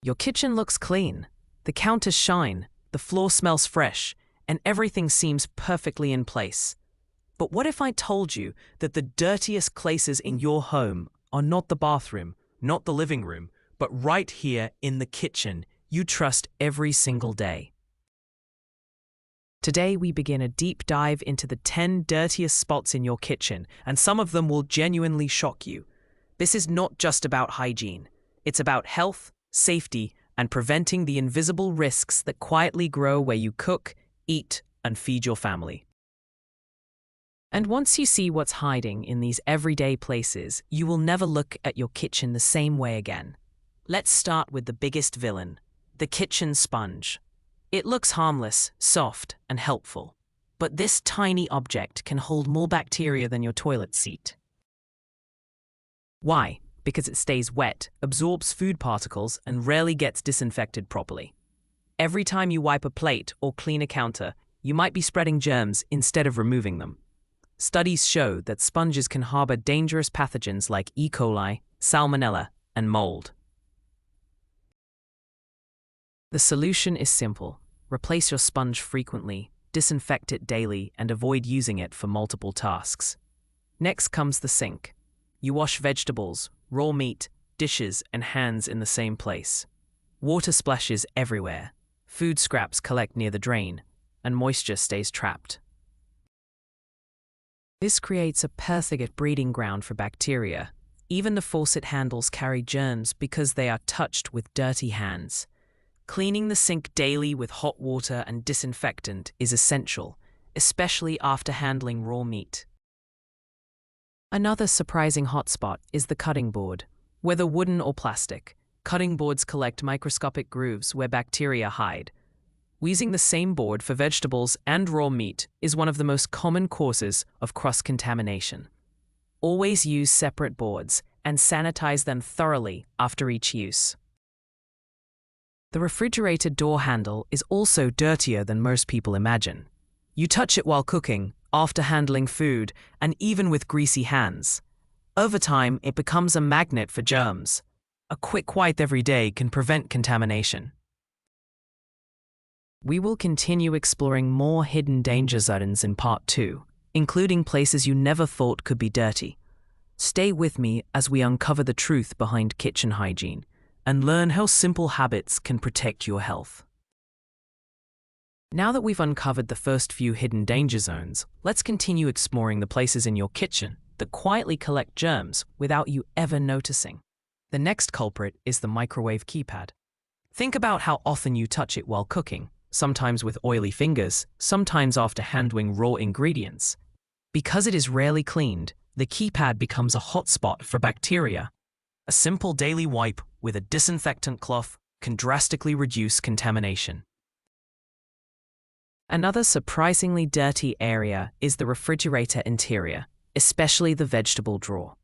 Your kitchen looks clean. The counters shine, the floor smells fresh, and everything seems perfectly in place. But what if I told you that the dirtiest places in your home are not the bathroom, not the living room, but right here in the kitchen you trust every single day? Today we begin a deep dive into the 10 dirtiest spots in your kitchen, and some of them will genuinely shock you. This is not just about hygiene. It's about health, safety, and preventing the invisible risks that quietly grow where you cook, eat, and feed your family. And once you see what's hiding in these everyday places, you will never look at your kitchen the same way again. Let's start with the biggest villain, the kitchen sponge. It looks harmless, soft, and helpful. But this tiny object can hold more bacteria than your toilet seat. Why? Because it stays wet, absorbs food particles, and rarely gets disinfected properly. Every time you wipe a plate or clean a counter, you might be spreading germs instead of removing them. Studies show that sponges can harbor dangerous pathogens like E. coli, salmonella, and mold. The solution is simple. Replace your sponge frequently, disinfect it daily, and avoid using it for multiple tasks. Next comes the sink. You wash vegetables, raw meat, dishes, and hands in the same place. Water splashes everywhere. Food scraps collect near the drain, and moisture stays trapped. This creates a perfect breeding ground for bacteria. Even the faucet handles carry germs because they are touched with dirty hands. Cleaning the sink daily with hot water and disinfectant is essential, especially after handling raw meat. Another surprising hotspot is the cutting board. Whether wooden or plastic, cutting boards collect microscopic grooves where bacteria hide. Using the same board for vegetables and raw meat is one of the most common causes of cross-contamination. Always use separate boards and sanitize them thoroughly after each use. The refrigerator door handle is also dirtier than most people imagine. You touch it while cooking, after handling food, and even with greasy hands. Over time, it becomes a magnet for germs. A quick wipe every day can prevent contamination. We will continue exploring more hidden danger zones in Part 2, including places you never thought could be dirty. Stay with me as we uncover the truth behind kitchen hygiene and learn how simple habits can protect your health. Now that we've uncovered the first few hidden danger zones, let's continue exploring the places in your kitchen that quietly collect germs without you ever noticing. The next culprit is the microwave keypad. Think about how often you touch it while cooking, sometimes with oily fingers, sometimes after handling raw ingredients. Because it is rarely cleaned, the keypad becomes a hotspot for bacteria. A simple daily wipe with a disinfectant cloth can drastically reduce contamination. Another surprisingly dirty area is the refrigerator interior, especially the vegetable drawer.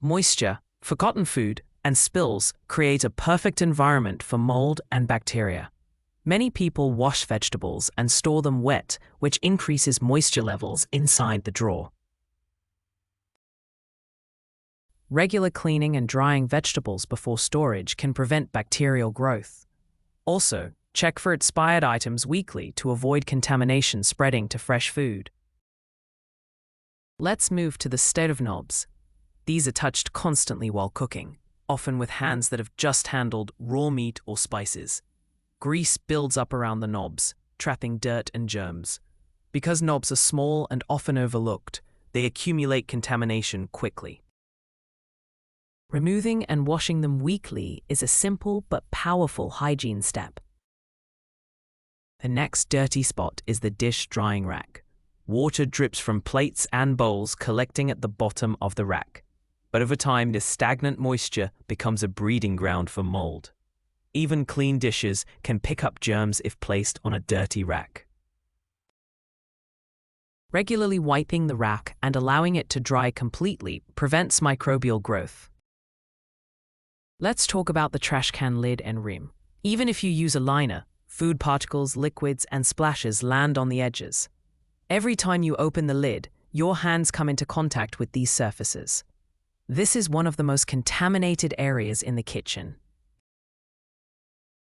Moisture, forgotten food, and spills create a perfect environment for mold and bacteria. Many people wash vegetables and store them wet, which increases moisture levels inside the drawer. Regular cleaning and drying vegetables before storage can prevent bacterial growth. Also, check for expired items weekly to avoid contamination spreading to fresh food. Let's move to the state of knobs. These are touched constantly while cooking, often with hands that have just handled raw meat or spices. Grease builds up around the knobs, trapping dirt and germs. Because knobs are small and often overlooked, they accumulate contamination quickly. Removing and washing them weekly is a simple but powerful hygiene step. The next dirty spot is the dish drying rack. Water drips from plates and bowls collecting at the bottom of the rack. But over time, this stagnant moisture becomes a breeding ground for mold. Even clean dishes can pick up germs if placed on a dirty rack. Regularly wiping the rack and allowing it to dry completely prevents microbial growth. Let's talk about the trash can lid and rim. Even if you use a liner, food particles, liquids, and splashes land on the edges. Every time you open the lid, your hands come into contact with these surfaces. This is one of the most contaminated areas in the kitchen.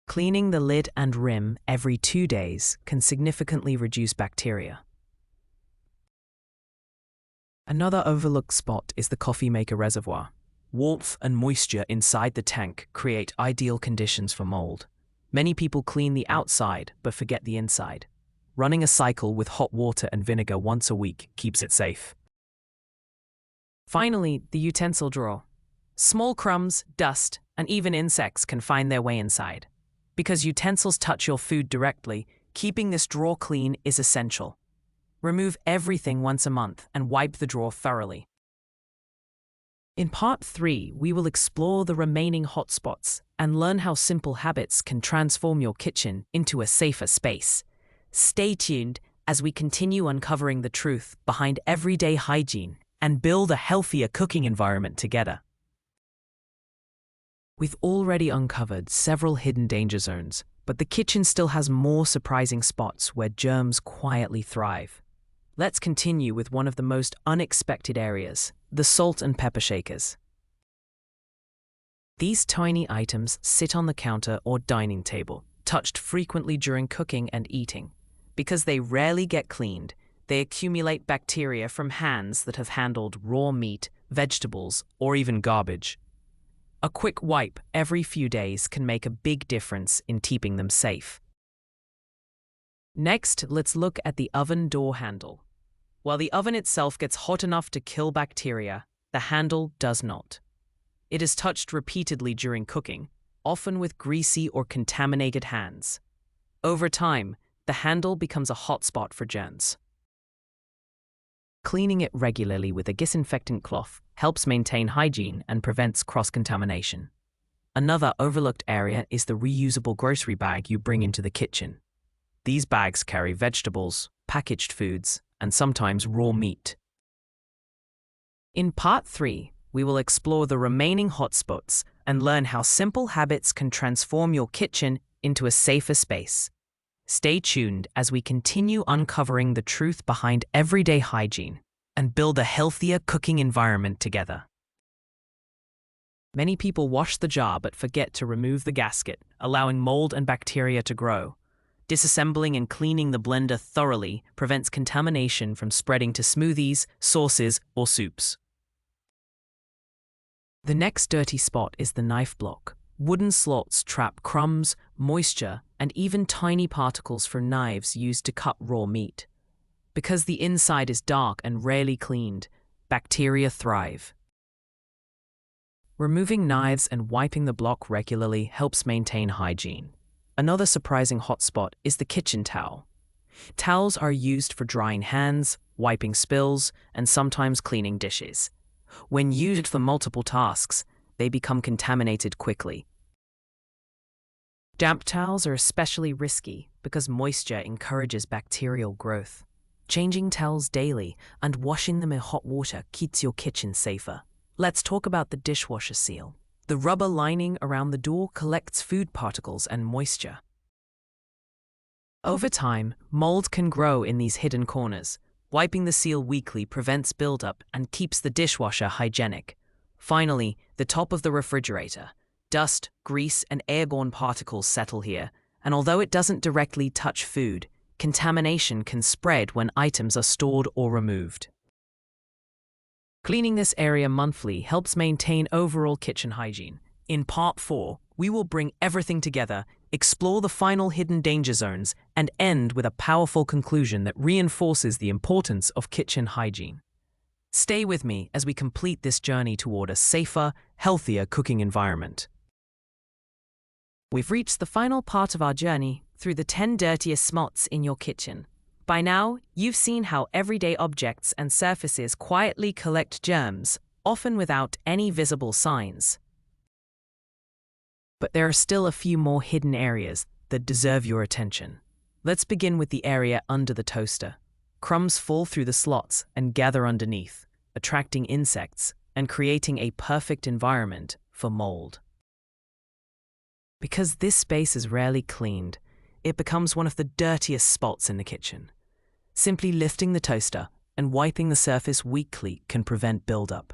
Cleaning the lid and rim every 2 days can significantly reduce bacteria. Another overlooked spot is the coffee maker reservoir. Warmth and moisture inside the tank create ideal conditions for mold. Many people clean the outside but forget the inside. Running a cycle with hot water and vinegar once a week keeps it safe. Finally, the utensil drawer. Small crumbs, dust, and even insects can find their way inside. Because utensils touch your food directly, keeping this drawer clean is essential. Remove everything once a month and wipe the drawer thoroughly. In Part 3, we will explore the remaining hotspots and learn how simple habits can transform your kitchen into a safer space. Stay tuned as we continue uncovering the truth behind everyday hygiene and build a healthier cooking environment together. We've already uncovered several hidden danger zones, but the kitchen still has more surprising spots where germs quietly thrive. Let's continue with one of the most unexpected areas, the salt and pepper shakers. These tiny items sit on the counter or dining table, touched frequently during cooking and eating. Because they rarely get cleaned, they accumulate bacteria from hands that have handled raw meat, vegetables, or even garbage. A quick wipe every few days can make a big difference in keeping them safe. Next, let's look at the oven door handle. While the oven itself gets hot enough to kill bacteria, the handle does not. It is touched repeatedly during cooking, often with greasy or contaminated hands. Over time, the handle becomes a hotspot for germs. Cleaning it regularly with a disinfectant cloth helps maintain hygiene and prevents cross-contamination. Another overlooked area is the reusable grocery bag you bring into the kitchen. These bags carry vegetables, packaged foods, and sometimes raw meat. In Part 3, we will explore the remaining hotspots and learn how simple habits can transform your kitchen into a safer space. Stay tuned as we continue uncovering the truth behind everyday hygiene and build a healthier cooking environment together. Many people wash the jar but forget to remove the gasket, allowing mold and bacteria to grow. Disassembling and cleaning the blender thoroughly prevents contamination from spreading to smoothies, sauces, or soups. The next dirty spot is the knife block. Wooden slots trap crumbs, moisture, and even tiny particles from knives used to cut raw meat. Because the inside is dark and rarely cleaned, bacteria thrive. Removing knives and wiping the block regularly helps maintain hygiene. Another surprising hotspot is the kitchen towel. Towels are used for drying hands, wiping spills, and sometimes cleaning dishes. When used for multiple tasks, they become contaminated quickly. Damp towels are especially risky because moisture encourages bacterial growth. Changing towels daily and washing them in hot water keeps your kitchen safer. Let's talk about the dishwasher seal. The rubber lining around the door collects food particles and moisture. Over time, mold can grow in these hidden corners. Wiping the seal weekly prevents buildup and keeps the dishwasher hygienic. Finally, the top of the refrigerator. Dust, grease, and airborne particles settle here, and although it doesn't directly touch food, contamination can spread when items are stored or removed. Cleaning this area monthly helps maintain overall kitchen hygiene. In Part 4, we will bring everything together, explore the final hidden danger zones, and end with a powerful conclusion that reinforces the importance of kitchen hygiene. Stay with me as we complete this journey toward a safer, healthier cooking environment. We've reached the final part of our journey through the 10 dirtiest spots in your kitchen. By now, you've seen how everyday objects and surfaces quietly collect germs, often without any visible signs. But there are still a few more hidden areas that deserve your attention. Let's begin with the area under the toaster. Crumbs fall through the slots and gather underneath, attracting insects and creating a perfect environment for mold. Because this space is rarely cleaned, it becomes one of the dirtiest spots in the kitchen. Simply lifting the toaster and wiping the surface weekly can prevent buildup.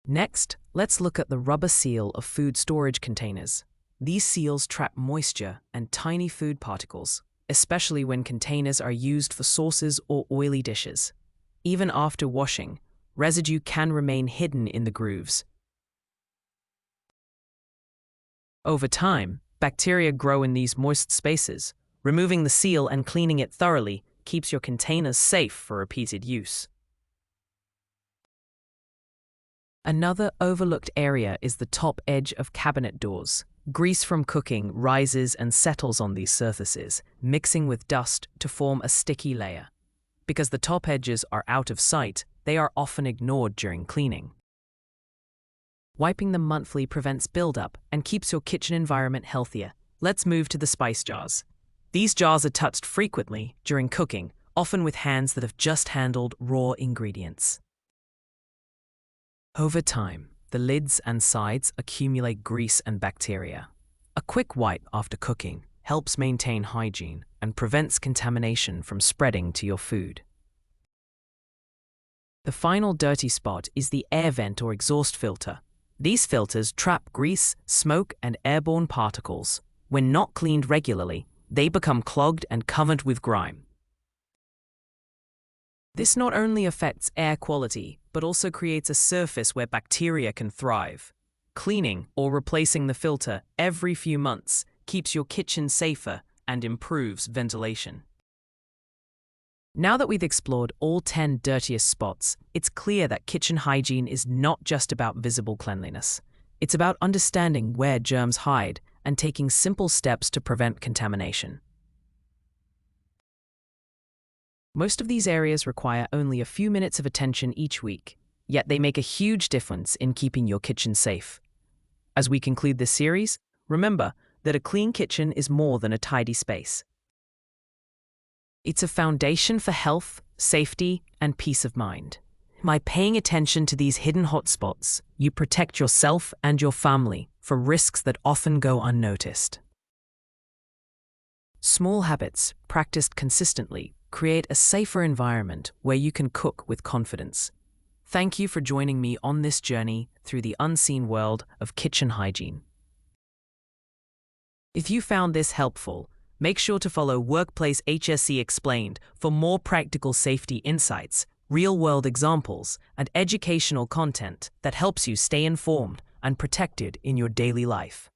Next, let's look at the rubber seal of food storage containers. These seals trap moisture and tiny food particles, especially when containers are used for sauces or oily dishes. Even after washing, residue can remain hidden in the grooves. Over time, bacteria grow in these moist spaces. Removing the seal and cleaning it thoroughly keeps your containers safe for repeated use. Another overlooked area is the top edge of cabinet doors. Grease from cooking rises and settles on these surfaces, mixing with dust to form a sticky layer. Because the top edges are out of sight, they are often ignored during cleaning. Wiping them monthly prevents buildup and keeps your kitchen environment healthier. Let's move to the spice jars. These jars are touched frequently during cooking, often with hands that have just handled raw ingredients. Over time, the lids and sides accumulate grease and bacteria. A quick wipe after cooking helps maintain hygiene and prevents contamination from spreading to your food. The final dirty spot is the air vent or exhaust filter. These filters trap grease, smoke, and airborne particles. When not cleaned regularly, they become clogged and covered with grime. This not only affects air quality, but also creates a surface where bacteria can thrive. Cleaning or replacing the filter every few months keeps your kitchen safer and improves ventilation. Now that we've explored all 10 dirtiest spots, it's clear that kitchen hygiene is not just about visible cleanliness. It's about understanding where germs hide and taking simple steps to prevent contamination. Most of these areas require only a few minutes of attention each week, yet they make a huge difference in keeping your kitchen safe. As we conclude this series, remember that a clean kitchen is more than a tidy space. It's a foundation for health, safety, and peace of mind. By paying attention to these hidden hotspots, you protect yourself and your family from risks that often go unnoticed. Small habits, practiced consistently, create a safer environment where you can cook with confidence. Thank you for joining me on this journey through the unseen world of kitchen hygiene. If you found this helpful, make sure to follow Workplace HSE Explained for more practical safety insights, real-world examples, and educational content that helps you stay informed and protected in your daily life.